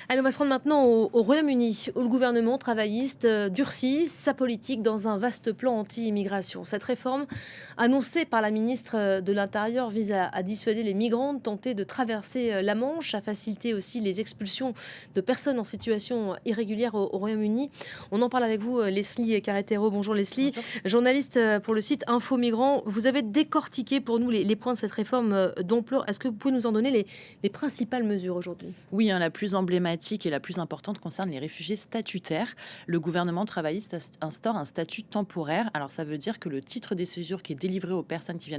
Allez, on va se rendre maintenant au Royaume-Uni, où le gouvernement travailliste durcit sa politique dans un vaste plan anti-immigration. Cette réforme, annoncée par la ministre de l'Intérieur, vise à dissuader les migrants de tenter de traverser la Manche, à faciliter aussi les expulsions de personnes en situation irrégulière au Royaume-Uni. On en parle avec vous, Leslie Carretero. Bonjour Leslie, Bonjour. journaliste pour le site Info Migrants. Vous avez décortiqué pour nous les points de cette réforme d'ampleur. Est-ce que vous pouvez nous en donner les principales mesures aujourd'hui? Oui, la plus emblématique et la plus importante concerne les réfugiés statutaires. Le gouvernement travailliste instaure un statut temporaire. Alors ça veut dire que le titre de séjour qui est délivré aux personnes qui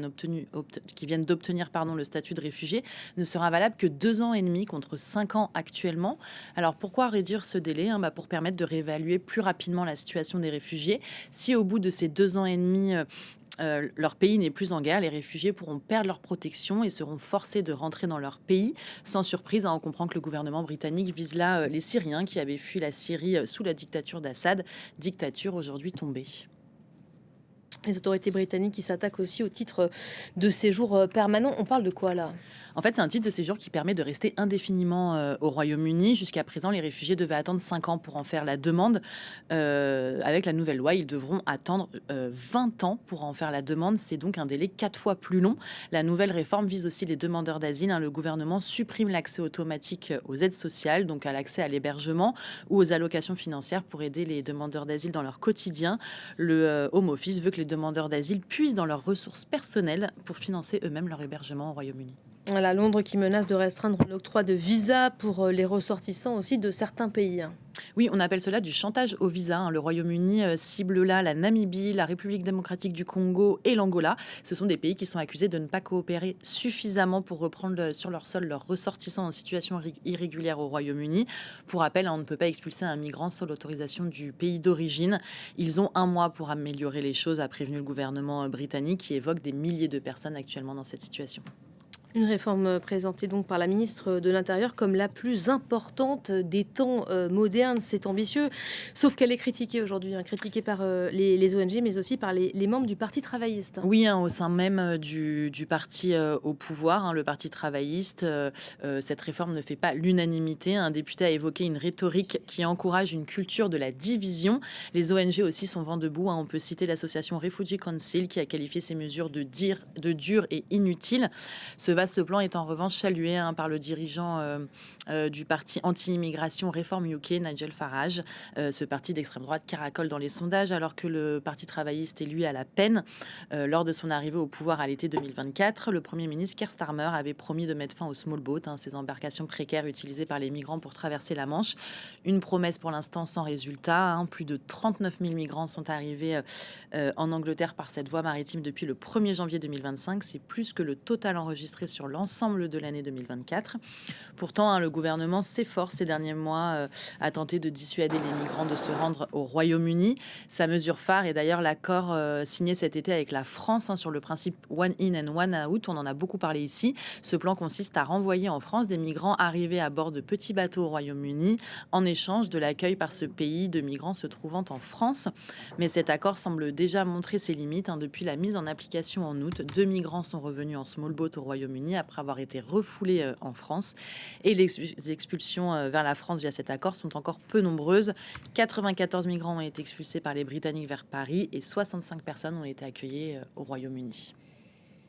viennent d'obtenir le statut de réfugié ne sera valable que 2 ans et demi contre 5 ans actuellement. Alors pourquoi réduire ce délai? Pour permettre de réévaluer plus rapidement la situation des réfugiés. Si au bout de ces 2 ans et demi, leur pays n'est plus en guerre, les réfugiés pourront perdre leur protection et seront forcés de rentrer dans leur pays. Sans surprise, on comprend que le gouvernement britannique vise là les Syriens qui avaient fui la Syrie sous la dictature d'Assad, dictature aujourd'hui tombée. Les autorités britanniques qui s'attaquent aussi au titre de séjour permanent. On parle de quoi là? En fait, c'est un titre de séjour qui permet de rester indéfiniment au Royaume-Uni. Jusqu'à présent, les réfugiés devaient attendre 5 ans pour en faire la demande. Avec la nouvelle loi, ils devront attendre 20 ans pour en faire la demande. C'est donc un délai 4 fois plus long. La nouvelle réforme vise aussi les demandeurs d'asile. Le gouvernement supprime l'accès automatique aux aides sociales, donc à l'accès à l'hébergement ou aux allocations financières pour aider les demandeurs d'asile dans leur quotidien. Le Home Office veut que les demandeurs d'asile puissent dans leurs ressources personnelles pour financer eux-mêmes leur hébergement au Royaume-Uni. Voilà, Londres qui menace de restreindre l'octroi de visa pour les ressortissants aussi de certains pays. Oui, on appelle cela du chantage au visa. Le Royaume-Uni cible là la Namibie, la République démocratique du Congo et l'Angola. Ce sont des pays qui sont accusés de ne pas coopérer suffisamment pour reprendre sur leur sol leurs ressortissants en situation irrégulière au Royaume-Uni. Pour rappel, on ne peut pas expulser un migrant sans l'autorisation du pays d'origine. Ils ont un mois pour améliorer les choses, a prévenu le gouvernement britannique qui évoque des milliers de personnes actuellement dans cette situation. Une réforme présentée donc par la ministre de l'Intérieur comme la plus importante des temps modernes. C'est ambitieux, sauf qu'elle est critiquée aujourd'hui, critiquée par les ONG, mais aussi par les membres du Parti travailliste. Oui, au sein même du parti au pouvoir, le parti travailliste, cette réforme ne fait pas l'unanimité. Un député a évoqué une rhétorique qui encourage une culture de la division. Les ONG aussi sont vent debout. On peut citer l'association Refugee Council qui a qualifié ces mesures de dures et inutiles. Ce vaste plan est en revanche salué par le dirigeant du parti anti-immigration Reform UK, Nigel Farage. Ce parti d'extrême droite caracole dans les sondages alors que le parti travailliste est lui à la peine. Lors de son arrivée au pouvoir à l'été 2024, le Premier ministre Keir Starmer avait promis de mettre fin aux small boats, ces embarcations précaires utilisées par les migrants pour traverser la Manche. Une promesse pour l'instant sans résultat. Plus de 39 000 migrants sont arrivés en Angleterre par cette voie maritime depuis le 1er janvier 2025. C'est plus que le total enregistré sur l'ensemble de l'année 2024. Pourtant, le gouvernement s'efforce ces derniers mois à tenter de dissuader les migrants de se rendre au Royaume-Uni. Sa mesure phare est d'ailleurs l'accord signé cet été avec la France sur le principe one in and one out. On en a beaucoup parlé ici. Ce plan consiste à renvoyer en France des migrants arrivés à bord de petits bateaux au Royaume-Uni en échange de l'accueil par ce pays de migrants se trouvant en France. Mais cet accord semble déjà montrer ses limites. Depuis la mise en application en août, 2 migrants sont revenus en small boat au Royaume-Uni après avoir été refoulés en France. Et les expulsions vers la France via cet accord sont encore peu nombreuses. 94 migrants ont été expulsés par les Britanniques vers Paris et 65 personnes ont été accueillies au Royaume-Uni.